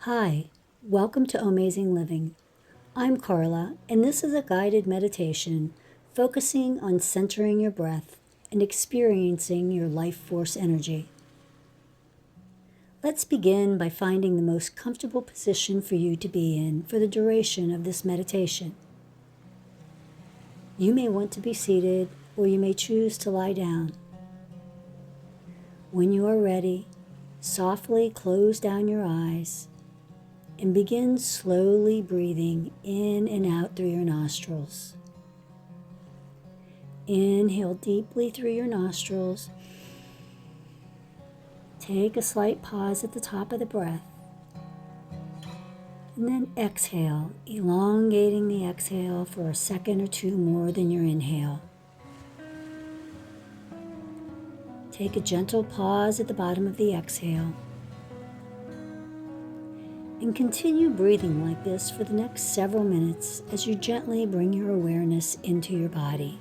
Hi, welcome to OhmAzing Living. I'm Carla, and this is a guided meditation focusing on centering your breath and experiencing your life force energy. Let's begin by finding the most comfortable position for you to be in for the duration of this meditation. You may want to be seated, or you may choose to lie down. When you are ready, softly close down your eyes and begin slowly breathing in and out through your nostrils. Inhale deeply through your nostrils. Take a slight pause at the top of the breath. And then exhale, elongating the exhale for a second or two more than your inhale. Take a gentle pause at the bottom of the exhale. And continue breathing like this for the next several minutes as you gently bring your awareness into your body.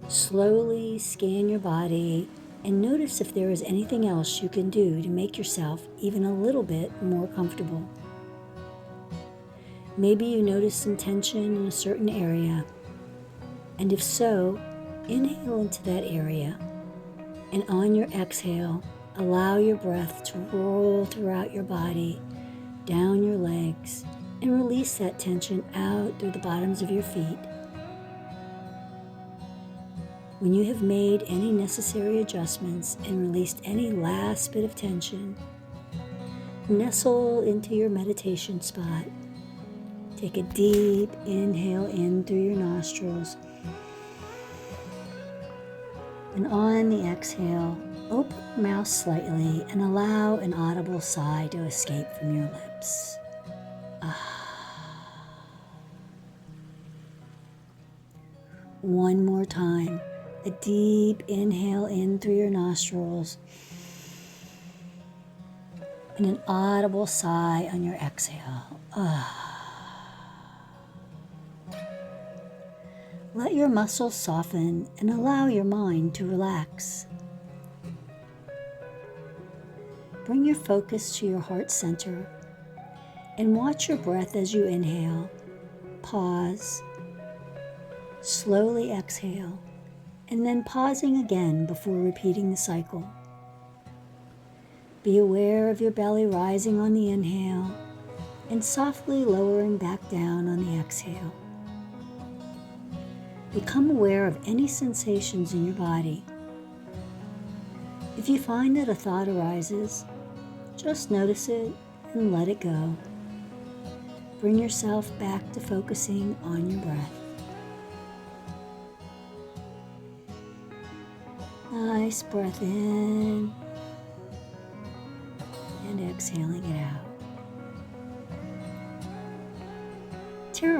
Slowly scan your body and notice if there is anything else you can do to make yourself even a little bit more comfortable. Maybe you notice some tension in a certain area, and if so, inhale into that area, and on your exhale, allow your breath to roll throughout your body, down your legs, and release that tension out through the bottoms of your feet. When you have made any necessary adjustments and released any last bit of tension, nestle into your meditation spot. Take a deep inhale in through your nostrils, and on the exhale, open your mouth slightly and allow an audible sigh to escape from your lips. One more time, a deep inhale in through your nostrils, and an audible sigh on your exhale. Let your muscles soften and allow your mind to relax. Bring your focus to your heart center and watch your breath as you inhale. Pause, slowly exhale, and then pausing again before repeating the cycle. Be aware of your belly rising on the inhale and softly lowering back down on the exhale. Become aware of any sensations in your body. If you find that a thought arises, just notice it and let it go. Bring yourself back to focusing on your breath. Nice breath in and exhaling it out.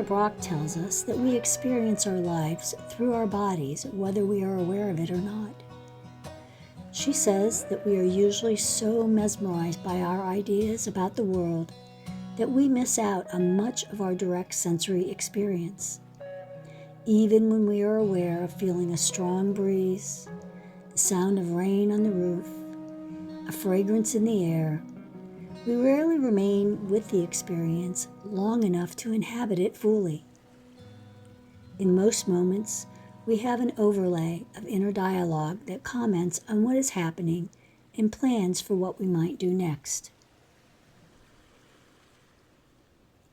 Brach tells us that we experience our lives through our bodies, whether we are aware of it or not. She says that we are usually so mesmerized by our ideas about the world that we miss out on much of our direct sensory experience. Even when we are aware of feeling a strong breeze, the sound of rain on the roof, a fragrance in the air, we rarely remain with the experience long enough to inhabit it fully. In most moments, we have an overlay of inner dialogue that comments on what is happening and plans for what we might do next.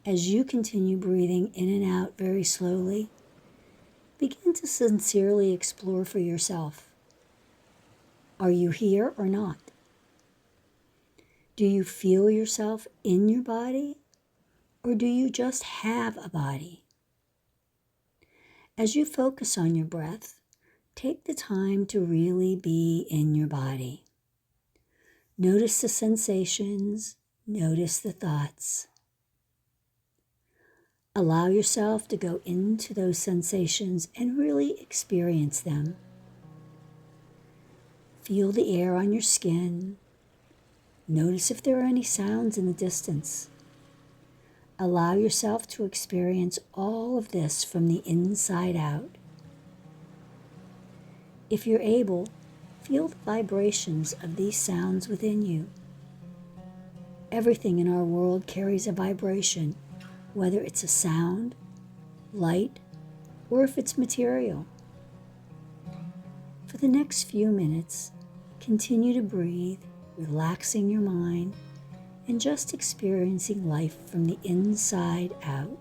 As you continue breathing in and out very slowly, begin to sincerely explore for yourself. Are you here or not? Do you feel yourself in your body, or do you just have a body? As you focus on your breath, take the time to really be in your body. Notice the sensations, notice the thoughts. Allow yourself to go into those sensations and really experience them. Feel the air on your skin. Notice if there are any sounds in the distance. Allow yourself to experience all of this from the inside out. If you're able, feel the vibrations of these sounds within you. Everything in our world carries a vibration, whether it's a sound, light, or if it's material. For the next few minutes, continue to breathe, relaxing your mind, and just experiencing life from the inside out.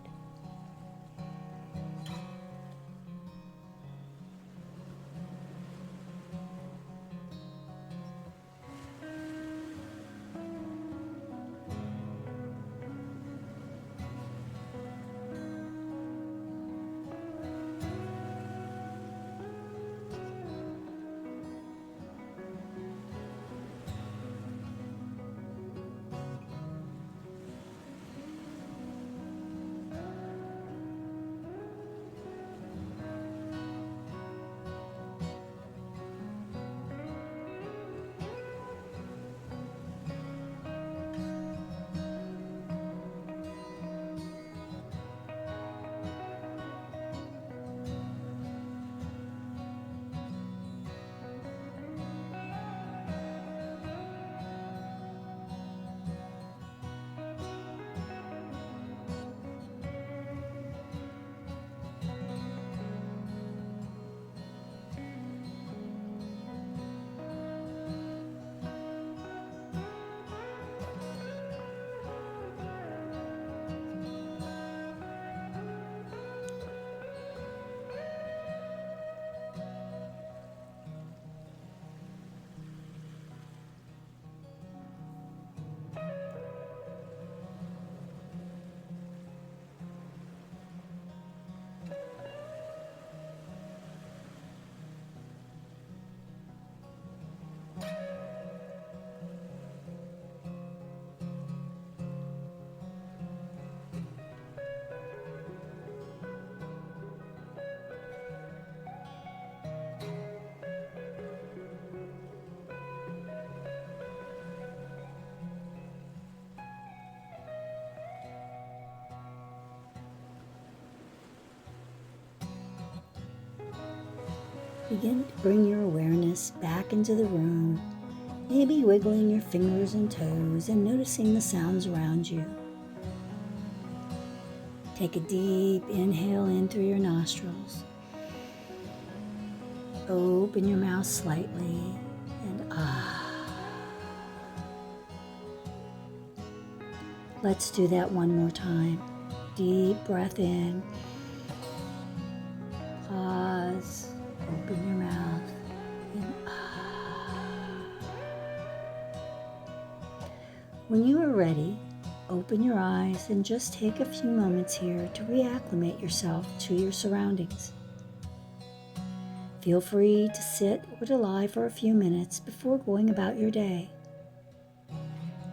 Begin to bring your awareness back into the room, maybe wiggling your fingers and toes and noticing the sounds around you. Take a deep inhale in through your nostrils. Open your mouth slightly and Let's do that one more time. Deep breath in. Pause. Open your mouth and When you are ready, open your eyes and just take a few moments here to reacclimate yourself to your surroundings. Feel free to sit or to lie for a few minutes before going about your day.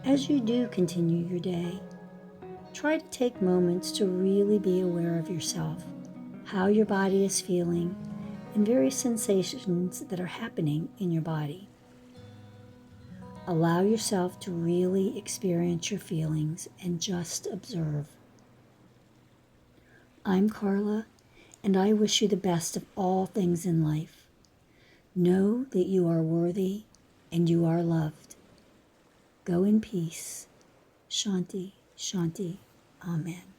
As you do continue your day, try to take moments to really be aware of yourself, how your body is feeling, and various sensations that are happening in your body. Allow yourself to really experience your feelings and just observe. I'm Carla, and I wish you the best of all things in life. Know that you are worthy and you are loved. Go in peace. Shanti, Shanti. Amen.